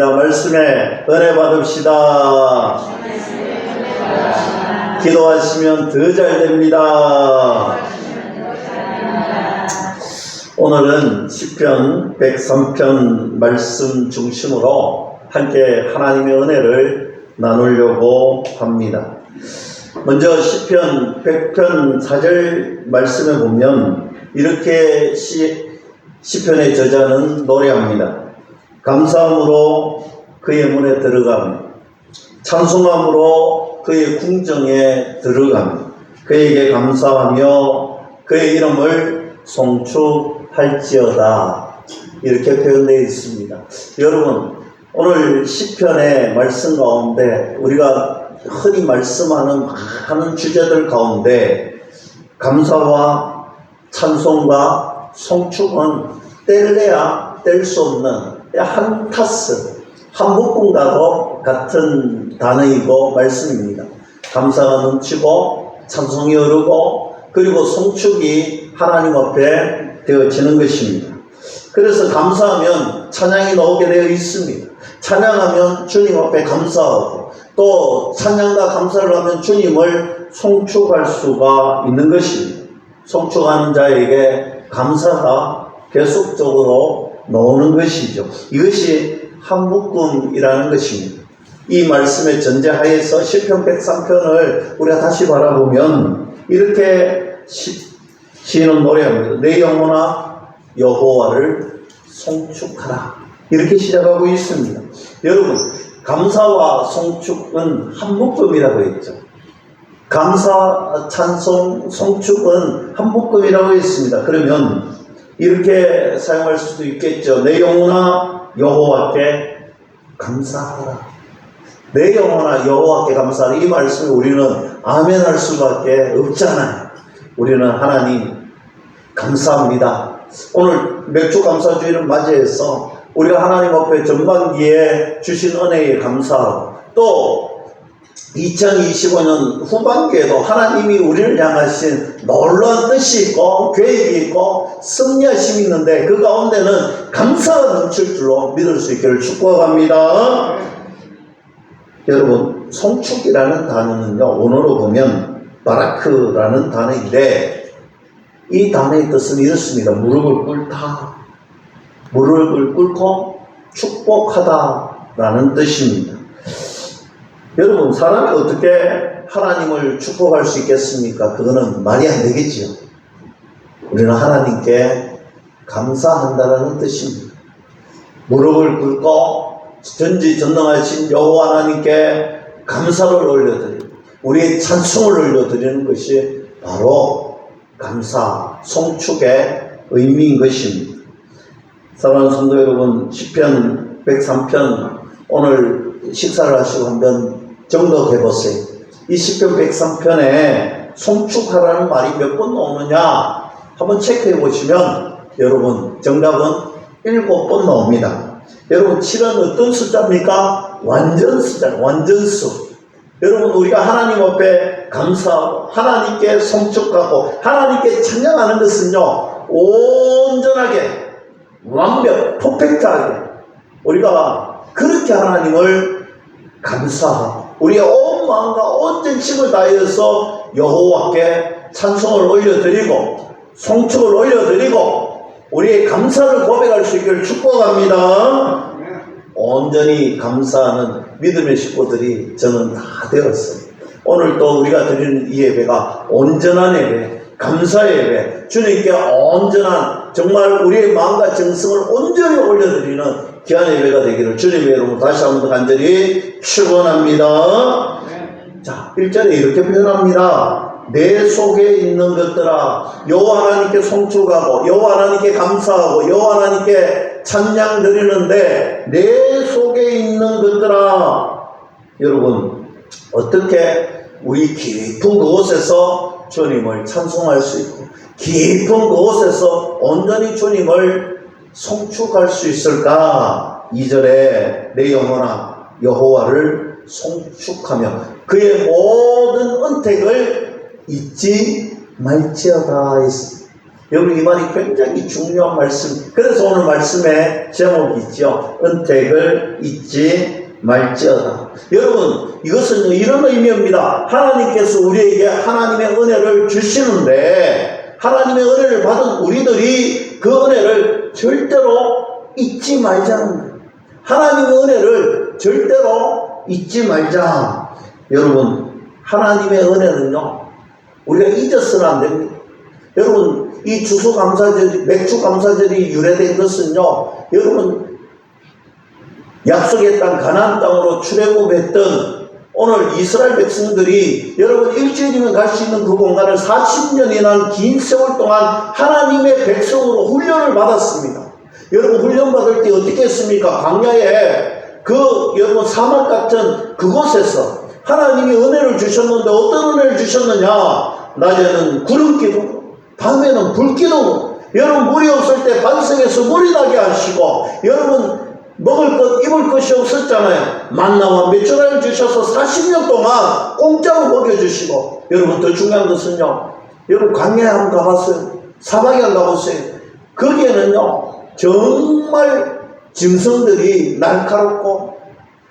말씀에 은혜 받읍시다. 기도하시면 더 잘 됩니다. 오늘은 시편 103편 말씀 중심으로 함께 하나님의 은혜를 나누려고 합니다. 먼저 시편 100편 4절 말씀에 보면 이렇게 시편의 저자는 노래합니다. 감사함으로 그의 문에 들어가며 찬송함으로 그의 궁정에 들어가며 그에게 감사하며 그의 이름을 송축할지어다. 이렇게 표현되어 있습니다. 여러분, 오늘 시편의 말씀 가운데 우리가 흔히 말씀하는 많은 주제들 가운데 감사와 찬송과 송축은 뗄래야 뗄 수 없는 한 타스, 한 묶음과도 같은 단어이고 말씀입니다. 감사가 넘치고 찬송이 흐르고 그리고 송축이 하나님 앞에 되어지는 것입니다. 그래서 감사하면 찬양이 나오게 되어 있습니다. 찬양하면 주님 앞에 감사하고 또 찬양과 감사를 하면 주님을 송축할 수가 있는 것입니다. 송축하는 자에게 감사가 계속적으로 나오는 것이죠. 이것이 한 묶음이라는 것입니다. 이 말씀의 전제하에서 시편 103편을 우리가 다시 바라보면 이렇게 시인은 노래합니다. 내 영혼아 여호와를 송축하라. 이렇게 시작하고 있습니다. 여러분, 감사와 송축은 한 묶음이라고 했죠. 감사, 찬송, 송축은 한 묶음이라고 했습니다. 그러면 이렇게 사용할 수도 있겠죠. 내 영혼아 여호와께 감사하라. 내 영혼아 여호와께 감사하라. 이 말씀에 우리는 아멘 할 수밖에 없잖아요. 우리는 하나님 감사합니다. 오늘 맥주 감사주의를 맞이해서 우리가 하나님 앞에 전반기에 주신 은혜에 감사하고 또 2025년 후반기에도 하나님이 우리를 향하신 놀라운 뜻이 있고 계획이 있고 섭리하심이 있는데 그 가운데는 감사가 넘칠 줄로 믿을 수 있기를 축복합니다. 여러분, 송축이라는 단어는요, 원어로 보면 바라크라는 단어인데 이 단어의 뜻은 이렇습니다. 무릎을 꿇다, 무릎을 꿇고 축복하다라는 뜻입니다. 여러분, 사람이 어떻게 하나님을 축복할 수 있겠습니까? 그거는 말이 안 되겠지요. 우리는 하나님께 감사한다라는 뜻입니다. 무릎을 꿇고 전지전능하신 여호와 하나님께 감사를 올려드리고 우리의 찬송을 올려드리는 것이 바로 감사, 송축의 의미인 것입니다. 사랑하는 성도 여러분, 시편 103편 오늘 식사를 하시고 한번 정독해 보세요. 이 시편 103편에 송축하라는 말이 몇 번 나오느냐 한번 체크해 보시면 여러분 정답은 7번 나옵니다. 여러분 7은 어떤 숫자입니까? 완전 숫자, 완전수. 여러분 우리가 하나님 앞에 감사하고 하나님께 송축하고 하나님께 찬양하는 것은요 온전하게 완벽, 퍼펙트하게 우리가 그렇게 하나님을 감사하고 우리의 온 마음과 온 전심을 다해서 여호와께 찬송을 올려드리고 송축을 올려드리고 우리의 감사를 고백할 수 있기를 축복합니다. 온전히 감사하는 믿음의 식구들이 저는 다 되었어요. 오늘 또 우리가 드리는 이 예배가 온전한 예배, 감사 예배, 주님께 온전한 정말 우리의 마음과 정성을 온전히 올려드리는 귀한 예배가 되기를 주님의 이름으로 다시 한번 간절히 축원합니다. 자, 1절에 이렇게 표현합니다. 내 속에 있는 것들아 여호와 하나님께 송축하고 여호와 하나님께 감사하고 여호와 하나님께 찬양 드리는데 내 속에 있는 것들아. 여러분 어떻게 우리 깊은 그곳에서 주님을 찬송할 수 있고 깊은 그곳에서 온전히 주님을 송축할 수 있을까? 2절에 내 영혼아 여호와를 송축하며 그의 모든 은택을 잊지 말지어다 했습니다. 여러분 이 말이 굉장히 중요한 말씀. 그래서 오늘 말씀의 제목이 있죠. 은택을 잊지 말지어다. 여러분 이것은 이런 의미입니다. 하나님께서 우리에게 하나님의 은혜를 주시는데 하나님의 은혜를 받은 우리들이 그 은혜를 절대로 잊지 말자는 거예요. 하나님의 은혜를 절대로 잊지 말자. 여러분 하나님의 은혜는요 우리가 잊어서는 안 됩니다. 여러분 이 추수감사절이 맥주감사절이 유래된 것은요 여러분 약속의 땅 가나안 땅으로 출애굽했던 오늘 이스라엘 백성들이 여러분 일주일이면 갈 수 있는 그 공간을 40년이나 긴 세월 동안 하나님의 백성으로 훈련을 받았습니다. 여러분 훈련 받을 때 어떻게 했습니까? 광야에 여러분 사막 같은 그곳에서 하나님이 은혜를 주셨는데 어떤 은혜를 주셨느냐? 낮에는 구름기둥, 밤에는 불기둥. 여러분 물이 없을 때 반석에서 물이 나게 하시고 여러분 먹을 것 입을 것이 없었잖아요. 만나와 메추라를 주셔서 40년 동안 공짜로 먹여주시고 여러분 더 중요한 것은요 여러분 광야에 한번 가봤어요? 사막에 한번 가보세요. 거기에는요 정말 짐승들이 날카롭고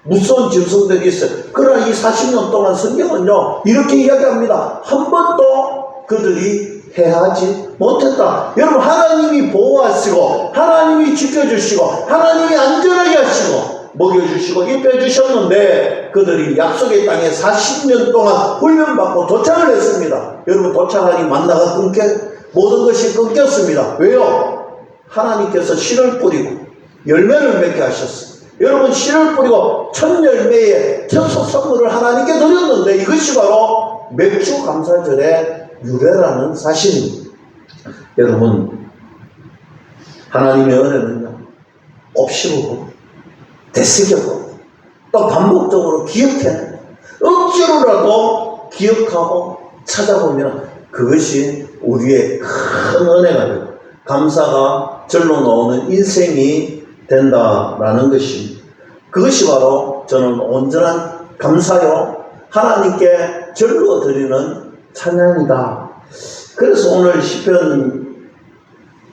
무서운 짐승들이 있어요. 그러나 이 40년 동안 성경은요 이렇게 이야기합니다. 한 번도 그들이 해하지 못했다. 여러분 하나님이 보호하시고 하나님이 지켜주시고 하나님이 안전하게 하시고 먹여주시고 입혀주셨는데 그들이 약속의 땅에 40년 동안 훈련받고 도착을 했습니다. 여러분 도착하니 만나가 모든 것이 끊겼습니다. 왜요? 하나님께서 씨를 뿌리고 열매를 맺게 하셨어요. 여러분 씨를 뿌리고 첫 열매의 첫 선물을 하나님께 드렸는데 이것이 바로 맥주 감사절의 유래라는 사실입니다. 여러분 하나님의 은혜는요 없이고 되새겨보고 또 반복적으로 기억해 억지로라도 기억하고 찾아보면 그것이 우리의 큰 은혜가 되고 감사가 절로 나오는 인생이 된다라는 것입니다. 그것이 바로 저는 온전한 감사요 하나님께 절로 드리는 찬양이다. 그래서 오늘 시편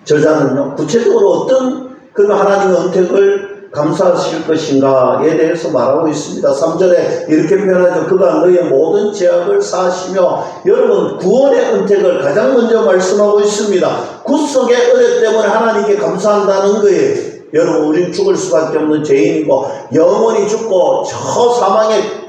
저자는요 구체적으로 어떤 그런 하나님의 은택을 감사하실 것인가에 대해서 말하고 있습니다. 3절에 이렇게 표현하죠. 그가 너의 모든 죄악을 사하시며 여러분 구원의 은택을 가장 먼저 말씀하고 있습니다. 구속의 은혜 때문에 하나님께 감사한다는 거예요. 여러분 우린 죽을 수밖에 없는 죄인이고 영원히 죽고 저 사망의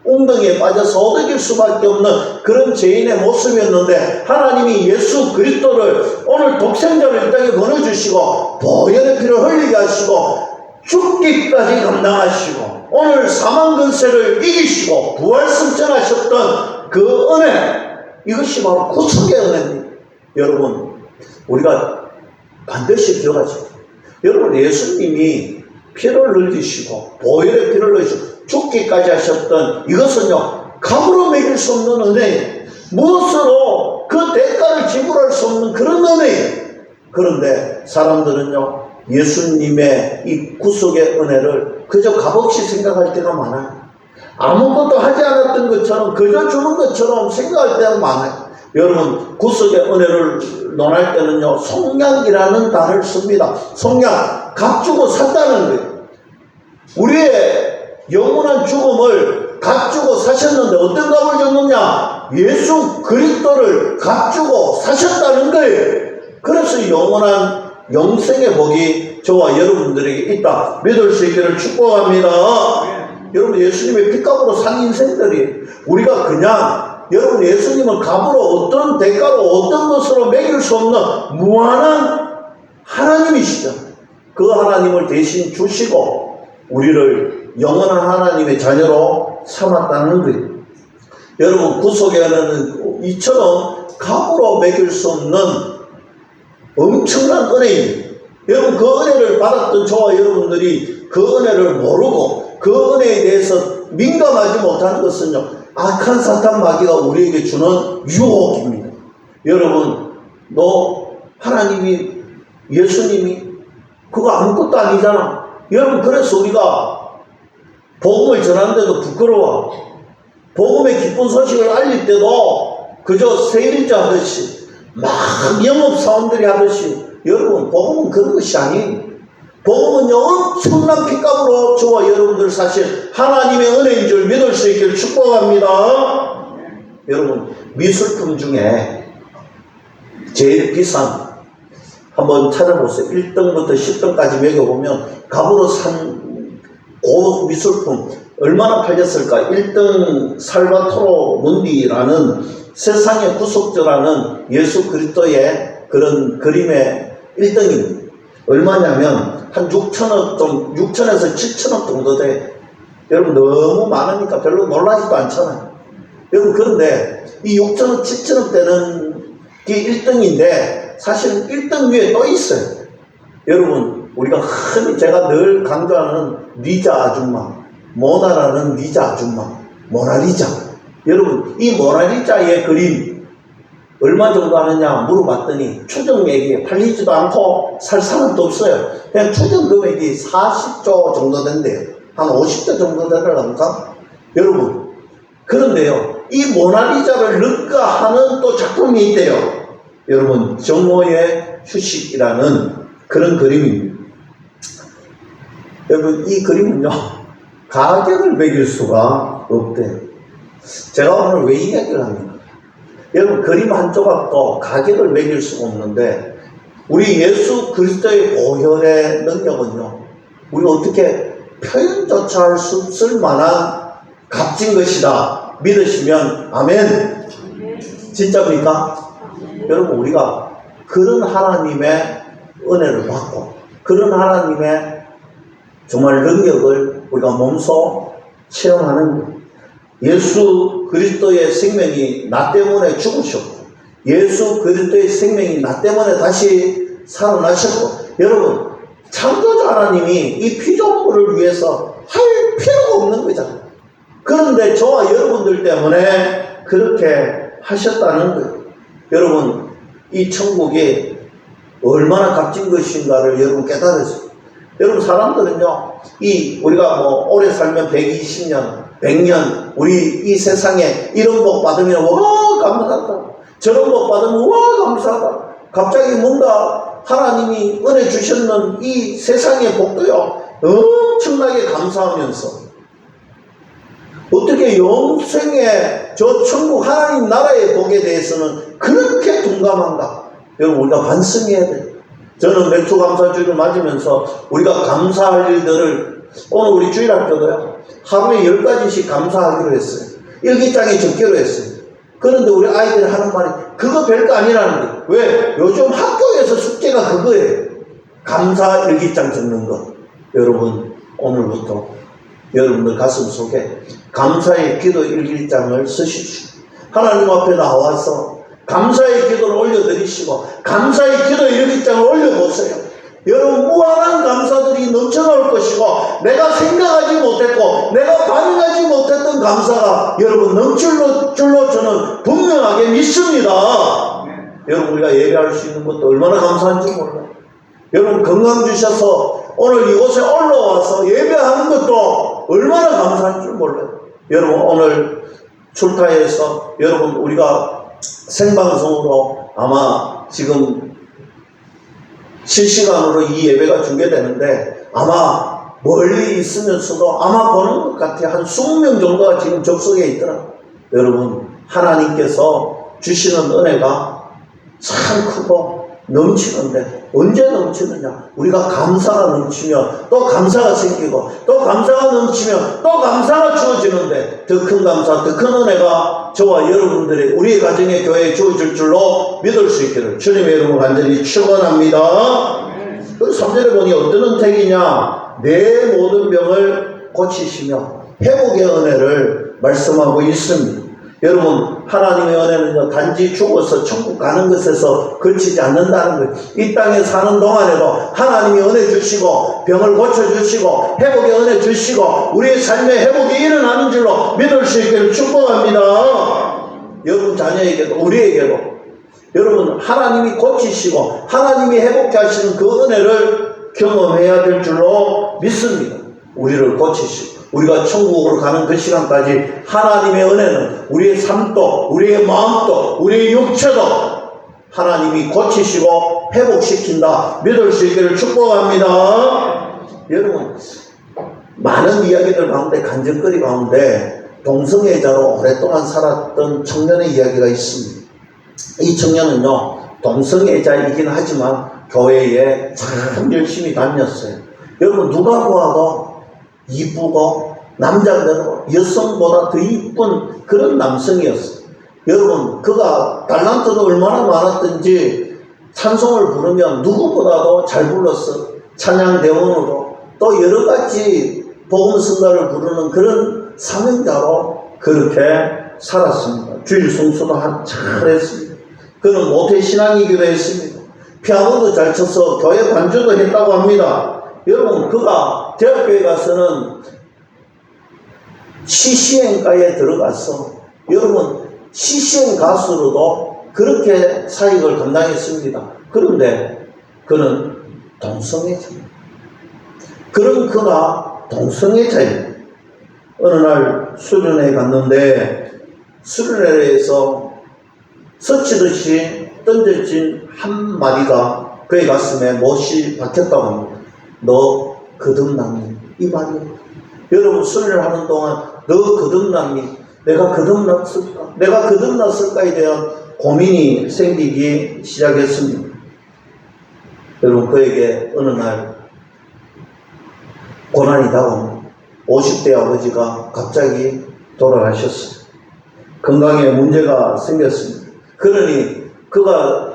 웅덩이에 빠져서 어덕일 수밖에 없는 그런 죄인의 모습이었는데 하나님이 예수 그리스도를 오늘 독생자를 이 땅에 보내주시고 보혈의 피를 흘리게 하시고 죽기까지 감당하시고 오늘 사망 근세를 이기시고 부활승천하셨던 그 은혜 이것이 바로 구속의 은혜입니다. 여러분 우리가 반드시 기억하죠. 여러분 예수님이 피를 흘리시고 보혈의 피를 흘리시고 죽기까지 하셨던 이것은요 값으로 매길 수 없는 은혜예요. 무엇으로 그 대가를 지불할 수 없는 그런 은혜예요. 그런데 사람들은요 예수님의 이 구속의 은혜를 그저 값없이 생각할 때가 많아요. 아무것도 하지 않았던 것처럼 그저 주는 것처럼 생각할 때가 많아요. 여러분 구속의 은혜를 논할 때는요 속량이라는 단어를 씁니다. 속량 값 주고 샀다는 거예요. 우리의 영원한 죽음을 값 주고 사셨는데 어떤 값을 줬느냐? 예수 그리스도를 값 주고 사셨다는 거예요. 그래서 영원한 영생의 복이 저와 여러분들에게 있다 믿을 수 있기를 축복합니다. 여러분 예수님의 핏값으로 산 인생들이 우리가 그냥 여러분 예수님은 값으로 어떤 대가로 어떤 것으로 매길 수 없는 무한한 하나님이시죠. 그 하나님을 대신 주시고 우리를 영원한 하나님의 자녀로 삼았다는 거예요. 여러분 구속의 은혜는 이처럼 값으로 매길 수 없는 엄청난 은혜입니다. 여러분 그 은혜를 받았던 저와 여러분들이 그 은혜를 모르고 그 은혜에 대해서 민감하지 못하는 것은요 악한 사탄 마귀가 우리에게 주는 유혹입니다. 여러분 너 하나님이 예수님이 그거 아무것도 아니잖아. 여러분 그래서 우리가 복음을 전하는데도 부끄러워. 복음의 기쁜 소식을 알릴 때도 그저 세일자 하듯이 막 영업사원들이 하듯이. 여러분, 복음은 그런 것이 아니에요. 복음은요, 엄청난 핏값으로 저와 여러분들 사실 하나님의 은혜인 줄 믿을 수 있기를 축복합니다. 여러분, 미술품 중에 제일 비싼, 한번 찾아보세요. 1등부터 10등까지 매겨보면 값으로 산 고 미술품 얼마나 팔렸을까? 1등 살바토로 문디라는 세상의 구속주라는 예수 그리스도의 그런 그림의 1등입니다. 얼마냐면 한 6천에서 7천억 정도 돼. 여러분, 너무 많으니까 별로 놀라지도 않잖아요. 여러분, 그런데 이 6천억, 7천억 되는 게 1등인데 사실은 1등 위에 또 있어요. 여러분, 우리가 흔히 제가 늘 강조하는 리자 아줌마, 모나라는 리자 아줌마, 모나리자. 여러분, 이 모나리자의 그림 얼마 정도 하느냐 물어봤더니 추정 매기에 팔리지도 않고 살 사람도 없어요. 그냥 추정 금액이 40조 정도 된대요. 한 50조 정도 되더라고요. 여러분, 그런데요, 이 모나리자를 능가하는 또 작품이 있대요. 여러분, 정오의 휴식이라는 그런 그림입니다. 여러분, 이 그림은요, 가격을 매길 수가 없대요. 제가 오늘 왜 이야기를 합니까? 여러분, 그림 한 조각도 가격을 매길 수가 없는데 우리 예수 그리스도의 보혈의 능력은요, 우리가 어떻게 표현조차 할 수 없을 만한 값진 것이다 믿으시면 아멘. 진짜입니까? 여러분, 우리가 그런 하나님의 은혜를 받고 그런 하나님의 정말 능력을 우리가 몸소 체험하는 거예요. 예수 그리스도의 생명이 나 때문에 죽으셨고 예수 그리스도의 생명이 나 때문에 다시 살아나셨고, 여러분, 창조주 하나님이 이 피조물을 위해서 할 필요가 없는 거잖아요. 그런데 저와 여러분들 때문에 그렇게 하셨다는 거예요. 여러분, 이 천국이 얼마나 값진 것인가를 여러분 깨달으세요. 여러분, 사람들은요, 우리가 뭐 오래 살면 120년 100년 우리 이 세상에 이런 복 받으면 와 감사하다, 저런 복 받으면 와 감사하다, 갑자기 뭔가 하나님이 은혜 주셨는 이 세상의 복도요 엄청나게 감사하면서 어떻게 영생의 저 천국 하나님 나라의 복에 대해서는 그렇게 둔감한가? 여러분, 우리가 반성해야 돼요. 저는 맥주 감사주를 맞으면서 우리가 감사할 일들을, 오늘 우리 주일학교도요 하루에 10가지씩 감사하기로 했어요. 일기장에 적기로 했어요. 그런데 우리 아이들이 하는 말이 그거 별거 아니라는 거예요. 왜? 요즘 학교에서 숙제가 그거예요. 감사 일기장 적는 거. 여러분, 오늘부터 여러분들 가슴 속에 감사의 기도 일기장을 쓰십시오. 하나님 앞에 나와서 감사의 기도를 올려드리시고 감사의 기도 일기장을 올려보세요. 여러분, 무한한 감사들이 넘쳐나올 것이고 내가 생각하지 못했고 내가 반응하지 못했던 감사가 여러분 넘칠 줄로 저는 분명하게 믿습니다. 여러분, 우리가 예배할 수 있는 것도 얼마나 감사한지 몰라요. 여러분, 건강 주셔서 오늘 이곳에 올라와서 예배하는 것도 얼마나 감사한 줄 몰라요. 여러분, 오늘 출타에서 여러분 우리가 생방송으로 아마 지금 실시간으로 이 예배가 중계되는데 아마 멀리 있으면서도 아마 보는 것 같아요. 한 20명 정도가 지금 접속해 있더라고요. 여러분, 하나님께서 주시는 은혜가 참 크고 넘치는데 언제 넘치느냐? 우리가 감사가 넘치면 또 감사가 생기고 또 감사가 넘치면 또 감사가 주어지는데 더 큰 감사, 더 큰 은혜가 저와 여러분들의 우리 가정의 교회에 주어질 줄로 믿을 수 있기를 주님의 이름으로 간절히 축원합니다. 그리고 3절에 보니 어떤 은택이냐? 내 모든 병을 고치시며 회복의 은혜를 말씀하고 있습니다. 여러분, 하나님의 은혜는요 단지 죽어서 천국 가는 것에서 그치지 않는다는 거예요. 이 땅에 사는 동안에도 하나님이 은혜 주시고 병을 고쳐주시고 회복의 은혜 주시고 우리의 삶의 회복이 일어나는 줄로 믿을 수 있기를 축복합니다. 여러분 자녀에게도 우리에게도 여러분 하나님이 고치시고 하나님이 회복케 하시는 그 은혜를 경험해야 될 줄로 믿습니다. 우리를 고치시고 우리가 천국으로 가는 그 시간까지 하나님의 은혜는 우리의 삶도 우리의 마음도 우리의 육체도 하나님이 고치시고 회복시킨다 믿을 수 있기를 축복합니다. 여러분, 많은 이야기들 가운데, 간증거리 가운데 동성애자로 오랫동안 살았던 청년의 이야기가 있습니다. 이 청년은요, 동성애자이긴 하지만 교회에 참 열심히 다녔어요. 여러분, 누가 보아도 이쁘고 남자대로 여성보다 더 이쁜 그런 남성이었어요. 여러분, 그가 달란트도 얼마나 많았던지 찬송을 부르면 누구보다도 잘 불렀어. 찬양대원으로 또 여러 가지 복음 선가를 부르는 그런 사명자로 그렇게 살았습니다. 주일 성수도 잘했습니다. 그는 모태신앙이기도 했습니다. 피아노도 잘 쳐서 교회 반주도 했다고 합니다. 여러분, 그가 대학교에 가서는 CCN과에 들어가서 여러분 CCN 가수로도 그렇게 사역을 감당했습니다. 그런데 그는 동성애자입니다. 그런 그가 동성애자입니다. 어느 날 수련회에 갔는데 수련회에서 스치듯이 던져진 한 마디가 그의 가슴에 못이 박혔다고 합니다. 너 거듭났니? 이 말이요. 여러분, 수련을 하는 동안 너 거듭났니? 내가 거듭났을까? 내가 거듭났을까에 대한 고민이 생기기 시작했습니다. 여러분, 그에게 어느 날 고난이 다가옵니다. 50대 아버지가 갑자기 돌아가셨어요. 건강에 문제가 생겼습니다. 그러니 그가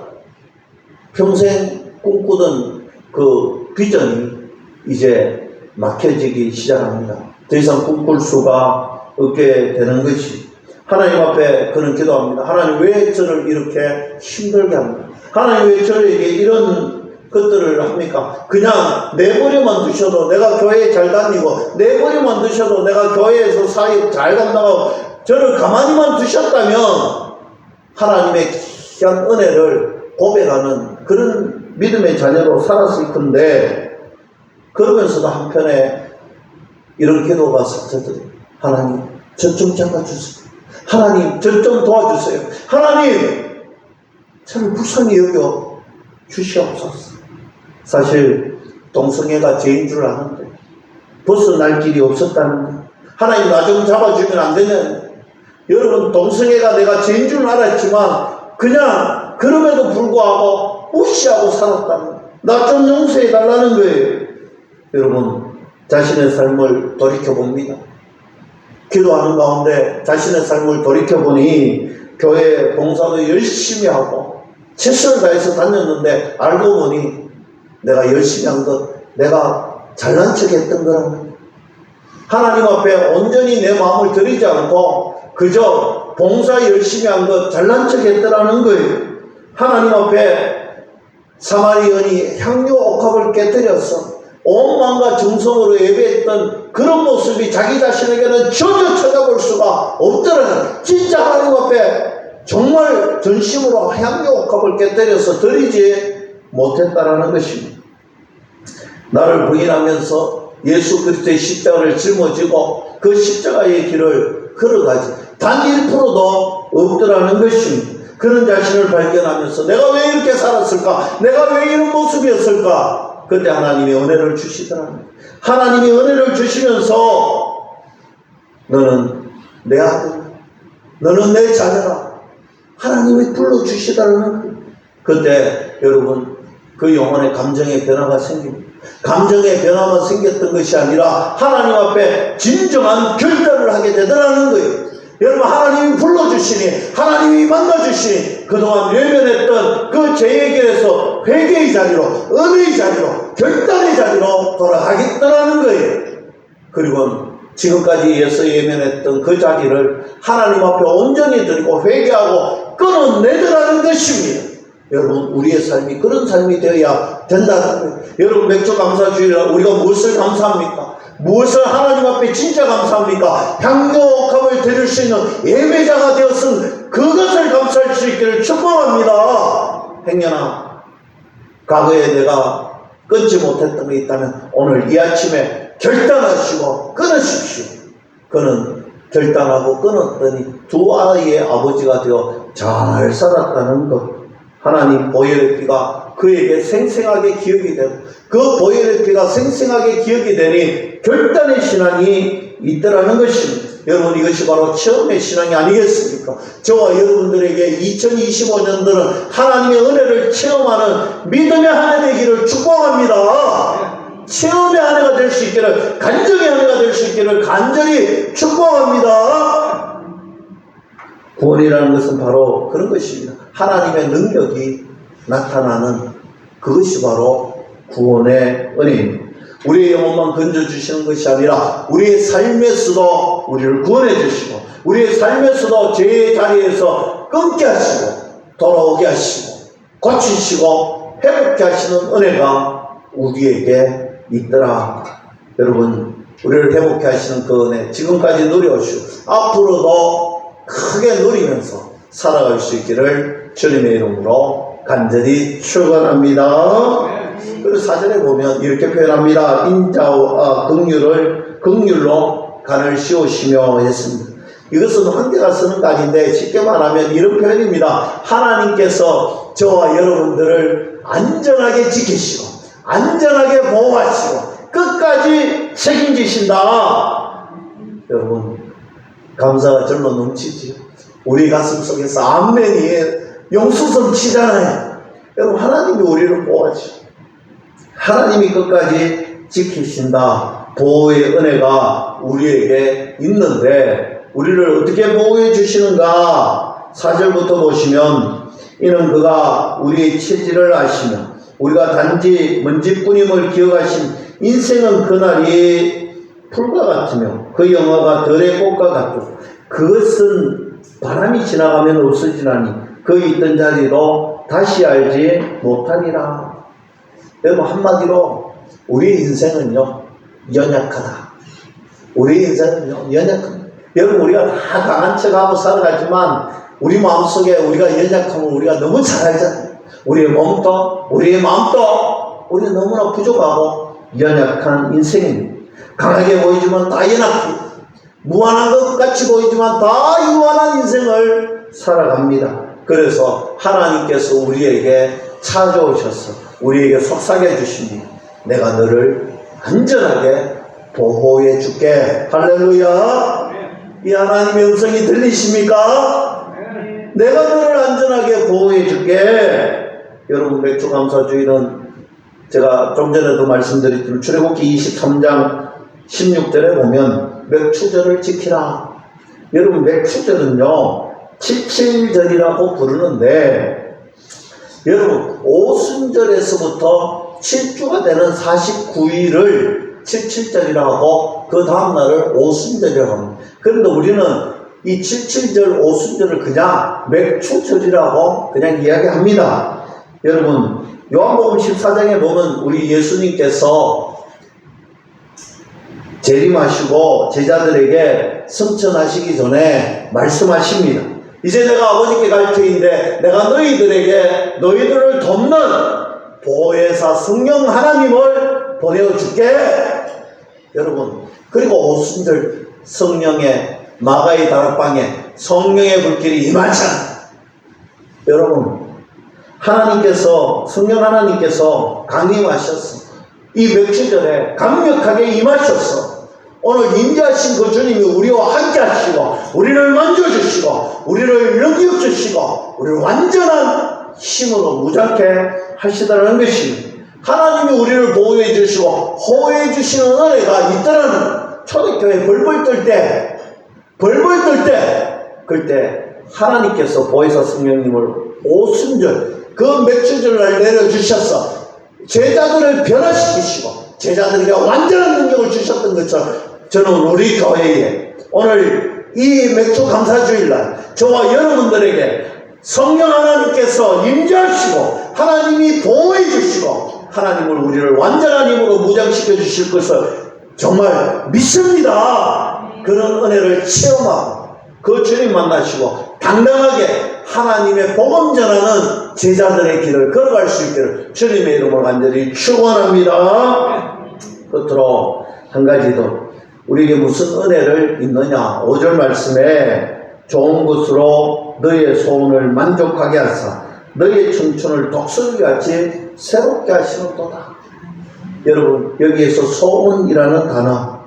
평생 꿈꾸던 그 비전이 이제 막혀지기 시작합니다. 더 이상 꿈꿀 수가 없게 되는 것이, 하나님 앞에 그는 기도합니다. 하나님, 왜 저를 이렇게 힘들게 합니까? 하나님, 왜 저에게 이런 것들을 합니까? 그냥 내버려만 두셔도 내가 교회에 잘 다니고, 내버려만 두셔도 내가 교회에서 사역 잘 감당하고, 저를 가만히만 두셨다면 하나님의 귀한 은혜를 고백하는 그런 믿음의 자녀로 살았을 건데, 그러면서도 한편에 이런 기도가 스쳐들어요. 하나님, 저 좀 잡아주세요. 하나님, 저 좀 도와주세요. 하나님, 저를 불쌍히 여겨 주시옵소서. 사실 동성애가 죄인 줄 아는데 벗어날 길이 없었다는데, 하나님, 나 좀 잡아주면 안 되냐? 여러분, 동성애가 내가 죄인 줄 알았지만 그냥 그럼에도 불구하고 무시하고 살았다는, 나 좀 용서해 달라는 거예요. 여러분, 자신의 삶을 돌이켜봅니다. 기도하는 가운데 자신의 삶을 돌이켜보니 교회 봉사도 열심히 하고 최선을 다해서 다녔는데 알고 보니 내가 열심히 한 것, 내가 잘난 척 했던 거라는, 하나님 앞에 온전히 내 마음을 드리지 않고 그저 봉사 열심히 한 것, 잘난 척 했더라는 거예요. 하나님 앞에 사마리언이 향유 옥합을 깨뜨려서 온 마음과 정성으로 예배했던 그런 모습이 자기 자신에게는 전혀 찾아볼 수가 없더라는, 진짜 하나님 앞에 정말 전심으로 향유 옥합을 깨뜨려서 드리지 못했다라는 것입니다. 나를 부인하면서 예수 그리스도의 십자가를 짊어지고 그 십자가의 길을 걸어가지 단 1%도 없더라는 것입니다. 그런 자신을 발견하면서 내가 왜 이렇게 살았을까? 내가 왜 이런 모습이었을까? 그때 하나님이 은혜를 주시더라고요. 하나님이 은혜를 주시면서 너는 내 아들, 너는 내 자녀라, 하나님이 불러주시더라는 거예요. 그때 여러분, 그 영혼의 감정의 변화가 생깁니다. 감정의 변화만 생겼던 것이 아니라 하나님 앞에 진정한 결단을 하게 되더라는 거예요. 여러분, 하나님이 불러주시니, 하나님이 만나주시니 그동안 외면했던 그 죄의 길에서 회개의 자리로, 은혜의 자리로, 결단의 자리로 돌아가겠다라는 거예요. 그리고 지금까지 예서 외면했던 그 자리를 하나님 앞에 온전히 드리고 회개하고 끊어내더라는 것입니다. 여러분, 우리의 삶이 그런 삶이 되어야 된다는 거예요. 여러분, 맥주 감사주일날 우리가 무엇을 감사합니까? 무엇을 하나님 앞에 진짜 감사합니까? 향유옥합을 드릴 수 있는 예배자가 되었은 그것을 감사할 수 있기를 축복합니다. 행여나 과거에 내가 끊지 못했던 게 있다면 오늘 이 아침에 결단하시고 끊으십시오. 그는 결단하고 끊었더니 두 아이의 아버지가 되어 잘 살았다는 것. 하나님 보혈의 피가 그에게 생생하게 기억이 되고 그 보혈의 피가 생생하게 기억이 되니 결단의 신앙이 있더라는 것입니다. 여러분 이것이 바로 처음의 신앙이 아니겠습니까? 저와 여러분들에게 2025년도는 하나님의 은혜를 체험하는 믿음의 한 해 되기를 축복합니다. 체험의 한 해가 될 수 있기를, 간증의 한 해가 될 수 있기를 간절히 축복합니다. 구원이라는 것은 바로 그런 것입니다. 하나님의 능력이 나타나는 그것이 바로 구원의 은혜입니다. 우리의 영혼만 건져주시는 것이 아니라 우리의 삶에서도 우리를 구원해 주시고 우리의 삶에서도 죄의 자리에서 끊게 하시고 돌아오게 하시고 고치시고 회복케 하시는 은혜가 우리에게 있더라. 여러분 우리를 회복케 하시는 그 은혜 지금까지 누려오시고 앞으로도 크게 누리면서 살아갈 수 있기를 주님의 이름으로 간절히 축원합니다. 그리고 사전에 보면 이렇게 표현합니다. 인자와 긍휼로 간을 씌우시며 했습니다. 이것은 황제가 쓰는 말인데 쉽게 말하면 이런 표현입니다. 하나님께서 저와 여러분들을 안전하게 지키시고 안전하게 보호하시고 끝까지 책임지신다. 여러분 감사가 절로 넘치지요. 우리 가슴 속에서 아멘이 용수성 치잖아요. 여러분 하나님이 우리를 보호하시고 하나님이 끝까지 지키신다. 보호의 은혜가 우리에게 있는데 우리를 어떻게 보호해 주시는가? 4절부터 보시면 이는 그가 우리의 체질을 아시며 우리가 단지 먼지뿐임을 기억하신 인생은 그날이 풀과 같으며 그 영화가 들의 꽃과 같고 그것은 바람이 지나가면 없어지나니 그 있던 자리로 다시 알지 못하리라. 여러분 한마디로 우리의 인생은요 연약하다. 우리의 인생은요 연약합니다. 여러분 우리가 다 강한 척하고 살아가지만 우리 마음속에 우리가 연약함을 우리가 너무 잘 알잖아요. 우리의 몸도 우리의 마음도 우리는 너무나 부족하고 연약한 인생입니다. 강하게 보이지만 다 연약해요. 무한한 것 같이 보이지만 다 유한한 인생을 살아갑니다. 그래서 하나님께서 우리에게 찾아오셔서 우리에게 속삭여 주시니 내가 너를 안전하게 보호해 줄게. 할렐루야. 이 하나님의 음성이 들리십니까? 내가 너를 안전하게 보호해 줄게. 여러분 맥주 감사주의는 제가 좀 전에도 말씀드렸지만 출애굽기 23장 16절에 보면 맥추절을 지키라. 여러분 맥추절은요 칠칠절이라고 부르는데 여러분 오순절에서부터 7주가 되는 49일을 칠칠절이라고 그 다음날을 오순절이라고 합니다. 그런데 우리는 이 칠칠절 오순절을 그냥 맥추절이라고 그냥 이야기합니다. 여러분 요한복음 14장에 보면 우리 예수님께서 재림하시고 제자들에게 승천하시기 전에 말씀하십니다. 이제 내가 아버지께 갈 터인데 내가 너희들을 돕는 보혜사 성령 하나님을 보내어줄게. 여러분 그리고 오순절 성령의 마가의 다락방에 성령의 불길이 임하잖아요. 여러분 하나님께서 성령 하나님께서 강림하셨어. 이 맥주절에 강력하게 임하셨어. 오늘 임재하신 그 주님이 우리와 함께 하시고 우리를 만져주시고 우리를 능력주시고 우리를 완전한 힘으로 무장케 하시다는 것입니다. 하나님이 우리를 보호해 주시고 호호해 주시는 은혜가 있다는 초대교회 벌벌 떨 때 그때 하나님께서 보혜사 성령님을 오순절 그 맥주절날 내려주셔서 제자들을 변화시키시고 제자들에게 완전한 능력을 주셨던 것처럼 저는 우리 교회에 오늘 이 맥주 감사주일날 저와 여러분들에게 성령 하나님께서 임재하시고 하나님이 보호해 주시고 하나님을 우리를 완전한 힘으로 무장시켜 주실 것을 정말 믿습니다. 그런 은혜를 체험하고 그 주님 만나시고 당당하게 하나님의 복음 전하는 제자들의 길을 걸어갈 수 있기를 주님의 이름으로 간절히 축원합니다. 끝으로 한 가지 더 우리에게 무슨 은혜를 있느냐. 5절 말씀에 좋은 것으로 너의 소원을 만족하게 하사 너의 청춘을 독수리같이 새롭게 하시는도다. 여러분, 여기에서 소원이라는 단어,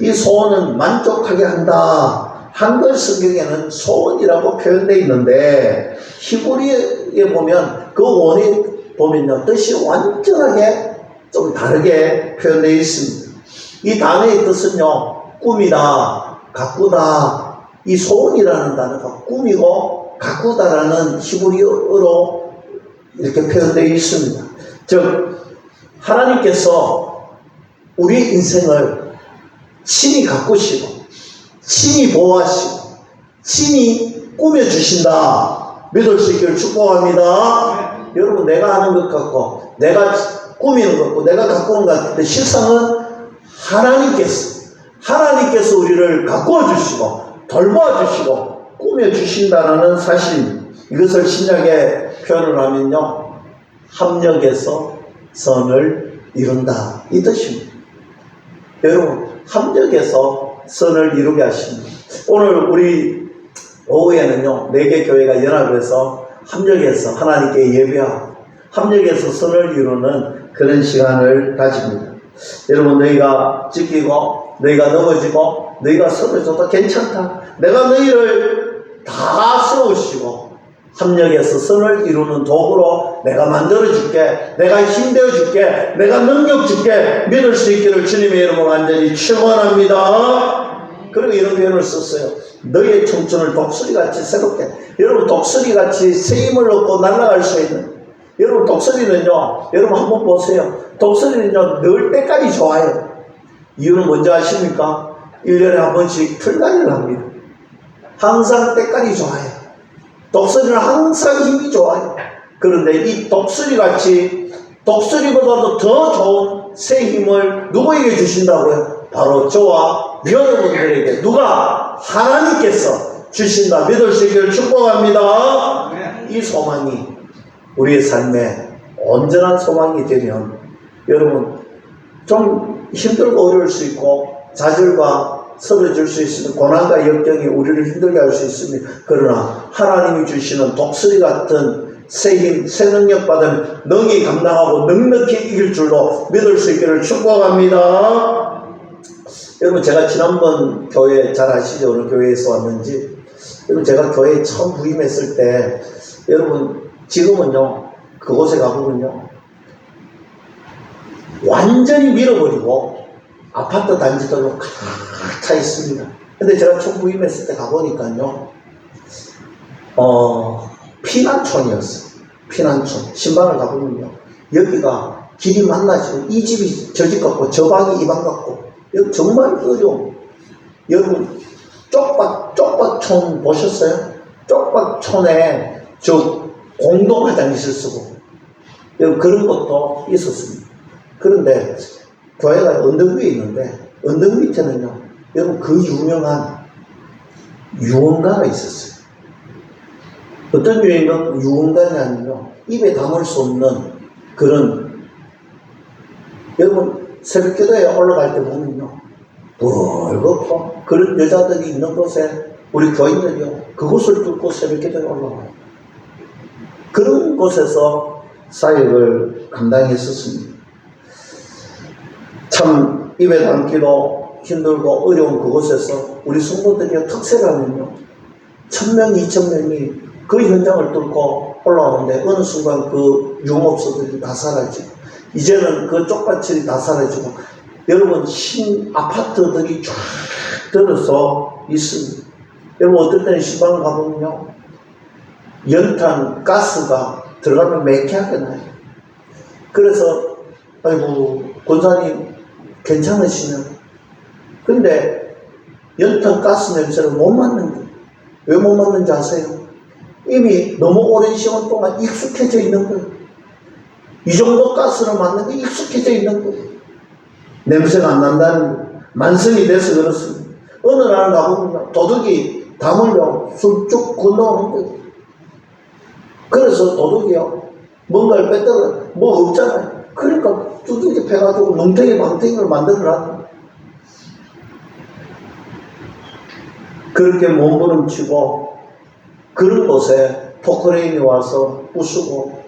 이 소원은 만족하게 한다. 한글 성경에는 소원이라고 표현되어 있는데 히브리에 보면 그 원이 보면요, 뜻이 완전하게 좀 다르게 표현되어 있습니다. 이 단어의 뜻은요, 꿈이다, 가꾸다. 이 소원이라는 단어가 꿈이고 가꾸다라는 히브리어로 이렇게 표현되어 있습니다. 즉 하나님께서 우리 인생을 친히 가꾸시고 친히 보호하시고 친히 꾸며주신다. 믿을 수 있기를 축복합니다. 여러분, 내가 하는 것 같고 내가 꾸미는 것 같고 내가 가꾸는 것 같은데 실상은 하나님께서 우리를 가꾸어 주시고 돌보아 주시고 꾸며 주신다는 사실, 이것을 신약에 표현을 하면요, 합력해서 선을 이룬다, 이 뜻입니다. 여러분, 합력해서 선을 이루게 하십니다. 오늘 우리 오후에는요, 4개 교회가 연합해서 합력해서 하나님께 예배하고 합력해서 선을 이루는 그런 시간을 가집니다. 여러분, 너희가 지키고 너희가 넘어지고 너희가 쓰러져도 괜찮다. 내가 너희를 다 세우시고 합력해서 선을 이루는 도구로 내가 만들어줄게. 내가 힘내어줄게. 내가 능력줄게. 믿을 수 있기를 주님의 이름으로 완전히 축원합니다. 그리고 이런 표현을 썼어요. 너희의 청춘을 독수리같이 새롭게. 여러분, 독수리같이 새 힘을 얻고 날아갈 수 있는, 여러분, 독수리는요, 여러분 한번 보세요. 독수리는요, 늘 때깔이 좋아요. 이유는 뭔지 아십니까? 1년에 한 번씩 풀갈이를 합니다. 항상 때깔이 좋아요. 독수리는 항상 힘이 좋아요. 그런데 이 독수리같이 독수리보다도 더 좋은 새 힘을 누구에게 주신다고요? 바로 저와 여러분들에게. 누가? 하나님께서 주신다. 믿을 수 있기를 축복합니다. 이 소망이 우리의 삶에 온전한 소망이 되면, 여러분, 좀 힘들고 어려울 수 있고 좌절과 쓰러질 수 있으면 고난과 역경이 우리를 힘들게 할 수 있습니다. 그러나 하나님이 주시는 독수리 같은 새 힘, 새 능력 받으면 능히 감당하고 넉넉히 이길 줄로 믿을 수 있기를 축복합니다. 여러분, 제가 지난번 교회 잘 아시죠? 어느 교회에서 왔는지. 여러분, 제가 교회에 처음 부임했을 때, 여러분, 지금은요, 그곳에 가보면요, 완전히 밀어버리고 아파트 단지들로 가득 차 있습니다. 근데 제가 처음 부임했을 때 가보니까요, 피난촌이었어요. 피난촌. 신방을 가보면요, 여기가 길이 만나지고 이 집이 저 집 같고 저 방이 이 방 같고, 여기 정말 어려움. 여러분, 쪽밭촌 보셨어요? 쪽밭촌에 저 공동 화장실 쓰고, 여러분, 그런 것도 있었습니다. 그런데 교회가 언덕 위에 있는데 언덕 밑에는요, 여러분, 그 유명한 유언가가 있었어요. 어떤 유언가냐면요, 입에 담을 수 없는 그런, 여러분, 새벽 기도에 올라갈 때 보면요, 벌겋고 그런 여자들이 있는 곳에 우리 교인들이요, 그곳을 뚫고 새벽 기도에 올라와요. 그런 곳에서 사역을 감당했었습니다. 참 입에 담기도 힘들고 어려운 그곳에서 우리 성도들이 특세를 하면요, 1000명, 2000명이 그 현장을 뚫고 올라오는데 어느 순간 그 유흥업소들이 다 사라지고, 이제는 그 쪽밭이 다 사라지고, 여러분, 아파트들이 쫙 들어서 있습니다. 여러분, 어떨 때는 시방 가보면요, 연탄 가스가 들어가면 매캐하게 나요. 그래서 아이고, 권사님 괜찮으시면, 근데 연탄 가스 냄새를 못 맡는 거예요. 왜 못 맡는지 아세요? 이미 너무 오랜 시간 동안 익숙해져 있는 거예요. 이 정도 가스를 맡는 게 익숙해져 있는 거예요. 냄새가 안 난다는 거예요. 만성이 돼서 그렇습니다. 어느 날 가보면 도둑이 담으려고 쑥쭉 건너오는 거예요. 그래서 도둑이요, 뭔가를 뺐다가 뭐 없잖아요. 그러니까 두들겨 패가지고 뭉텅이 망텅이를 만들어놨다. 그렇게 몸부림치고 그런 곳에 포크레인이 와서 부수고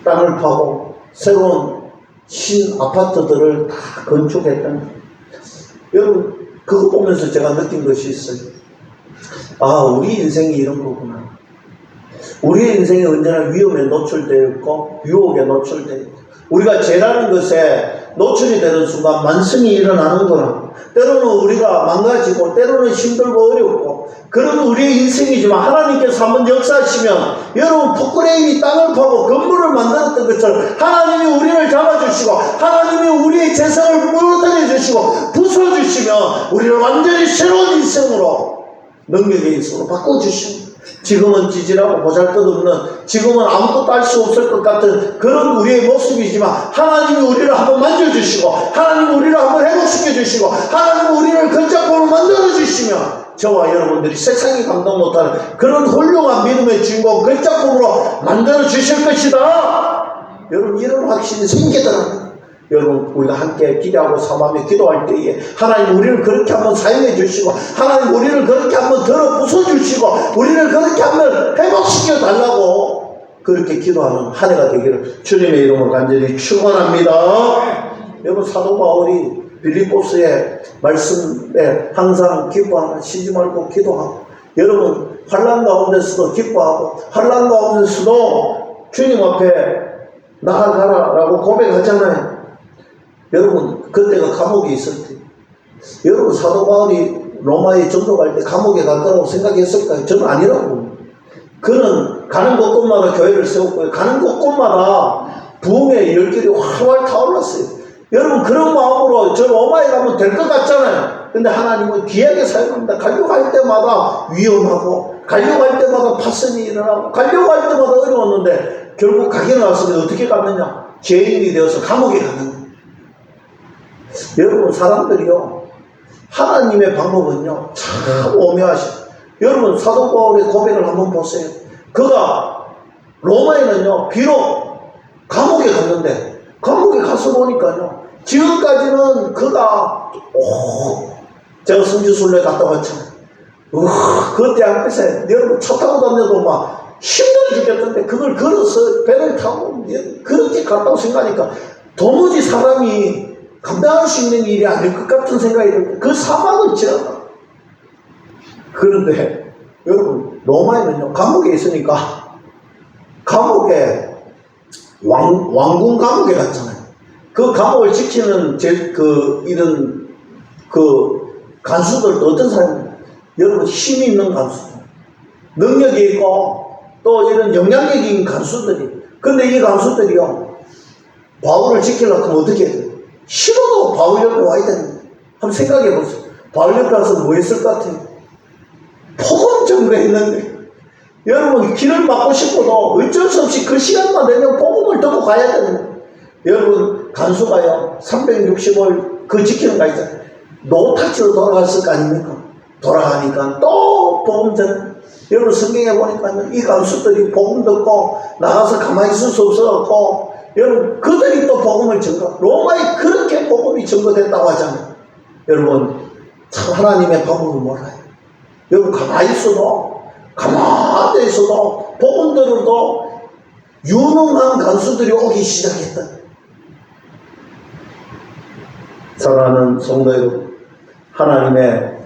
땅을 파고 새로운 신 아파트들을 다 건축했던. 여러분 그거 보면서 제가 느낀 것이 있어요. 아, 우리 인생이 이런 거구나. 우리 인생이 언제나 위험에 노출되어 있고 유혹에 노출되어 있고 우리가 죄라는 것에 노출이 되는 순간 만성이 일어나는 거라. 때로는 우리가 망가지고 때로는 힘들고 어렵고 그런 우리의 인생이지만 하나님께서 한번 역사하시면 여러분 포크레인이 땅을 파고 건물을 만들었던 것처럼 하나님이 우리를 잡아주시고 하나님이 우리의 재성을 무너뜨려 주시고 부숴주시면 우리를 완전히 새로운 인생으로 능력의 인생으로 바꿔주시고 지금은 찌질하고 보잘것없는 지금은 아무것도 할 수 없을 것 같은 그런 우리의 모습이지만 하나님이 우리를 한번 만져주시고 하나님이 우리를 한번 회복시켜 주시고 하나님이 우리를 걸작품을 만들어 주시면 저와 여러분들이 세상이 감당 못하는 그런 훌륭한 믿음의 주인공 걸작품으로 만들어 주실 것이다. 여러분 이런 확신이 생기더라고요. 여러분 우리가 함께 기도하고 삼하며 기도할 때에 하나님 우리를 그렇게 한번 사용해 주시고 하나님 우리를 그렇게 한번 들어 부숴 주시고 우리를 그렇게 한번 회복시켜 달라고 그렇게 기도하는 한 해가 되기를 주님의 이름으로 간절히 축원합니다. 여러분 사도 바울이 빌립보서의 말씀에 항상 기뻐하는 쉬지 말고 기도하고 여러분 환난 가운데서도 기뻐하고 환난 가운데서도 주님 앞에 나아가라 라고 고백하잖아요. 여러분 그때가 감옥에 있을 때 여러분 사도 바울이 로마에 전도갈 때 감옥에 갈 거라고 생각했을까요? 저는 아니라고. 그는 가는 곳곳마다 교회를 세웠고요. 가는 곳곳마다 부흥의 열길이 활활 타올랐어요. 여러분 그런 마음으로 저 로마에 가면 될 것 같잖아요. 근데 하나님은 귀하게 사용합니다. 가려고 할 때마다 위험하고 가려고 할 때마다 파선이 일어나고 가려고 할 때마다 어려웠는데 결국 가게 나왔을 때 어떻게 가느냐? 죄인이 되어서 감옥에 가는 거예요. 여러분 사람들이요 하나님의 방법은요 참 오묘하셔. 여러분 사도 바울의 고백을 한번 보세요. 그가 로마에는요 비록 감옥에 갔는데 감옥에 가서 보니까요 지금까지는 그가 제가 성지순례 갔다 왔잖아요. 그때 앞에서 여러분 차 타고 다녀도 막 힘들어 죽겠던데 그걸 걸어서 배를 타고 그렇게 갔다고 생각하니까 도무지 사람이 감당할 수 있는 일이 아닐 것 같은 생각이 들어요. 그 사막을 지나가. 그런데 여러분 로마에는요 감옥에 있으니까 감옥에 왕궁 감옥에 갔잖아요. 그 감옥을 지키는 이런 간수들도 어떤 사람이에요? 여러분 힘이 있는 간수들, 능력이 있고 또 이런 영향력이 있는 간수들이. 근데 이 간수들이요 바울을 지키려고 하면 어떻게 해야 돼요? 싫어도 바울 옆에 와야 됩니다. 한번 생각해 보세요. 바울 옆에 와서 뭐 했을 것 같아요? 복음 전도했는데 여러분 길을 막고 싶어도 어쩔 수 없이 그 시간만 되면 복음을 듣고 가야 되는 거예요. 여러분 간수가요 365일 그 지키는 거 있잖아요. 노타치로 돌아갔을 거 아닙니까? 돌아가니까 또 복음 전. 여러분 성경에 보니까 이 간수들이 복음 듣고 나가서 가만히 있을 수 없어갖고 여러분 그들이 또 복음을 전거. 로마에 그렇게 복음이 전거됐다고 하잖아요. 여러분 참 하나님의 방법을 몰라요. 여러분 가만히 있어도 가만히 있어도 복음 들어도 유능한 간수들이 오기 시작했다. 사랑하는 성도 여러분, 하나님의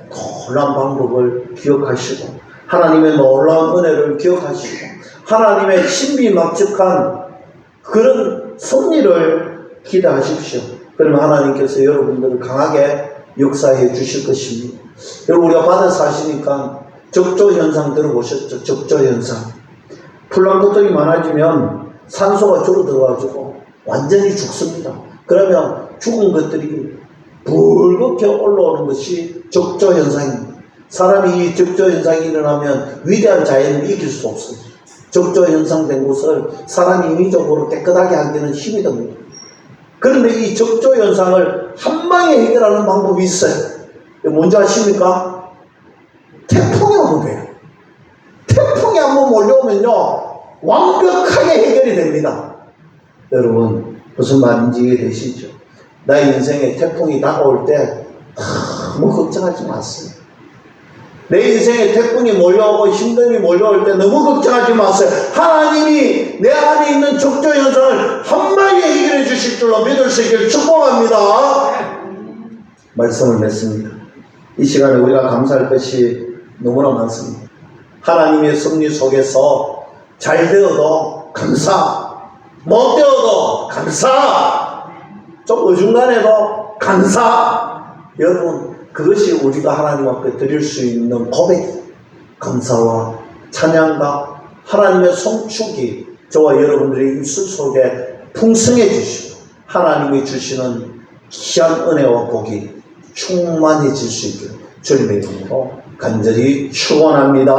놀라운 방법을 기억하시고 하나님의 놀라운 은혜를 기억하시고 하나님의 신비막측한 그런 섭리를 기대하십시오. 그러면 하나님께서 여러분들을 강하게 역사해 주실 것입니다. 여러분 우리가 바다 사시니까 적조현상 들어보셨죠? 적조현상. 플랑크톤이 많아지면 산소가 줄어들어가지고 완전히 죽습니다. 그러면 죽은 것들이 붉게 올라오는 것이 적조현상입니다. 사람이 이 적조현상이 일어나면 위대한 자연을 이길 수 없어요. 적조현상 된 곳을 사람이 인위적으로 깨끗하게 하기는 힘이 듭니다. 그런데 이 적조현상을 한 방에 해결하는 방법이 있어요. 뭔지 아십니까? 태풍이 오면 돼요. 태풍이 한번 몰려오면요 완벽하게 해결이 됩니다. 여러분 무슨 말인지 이해되시죠? 나의 인생에 태풍이 다가올 때 너무 걱정하지 마세요. 내 인생에 태풍이 몰려오고 힘듦이 몰려올 때 너무 걱정하지 마세요. 하나님이 내 안에 있는 적조 현상을 한 방에 해결해 주실 줄로 믿을 수 있기를 축복합니다. 말씀을 맺습니다. 이 시간에 우리가 감사할 것이 너무나 많습니다. 하나님의 섭리 속에서 잘 되어도 감사, 못 되어도 감사, 좀 어중간해도 감사. 여러분, 그것이 우리가 하나님 앞에 드릴 수 있는 고백, 감사와 찬양과 하나님의 송축이 저와 여러분들의 입술 속에 풍성해지시고 하나님이 주시는 귀한 은혜와 복이 충만해질 수 있기를 주님의 이름으로 간절히 축원합니다.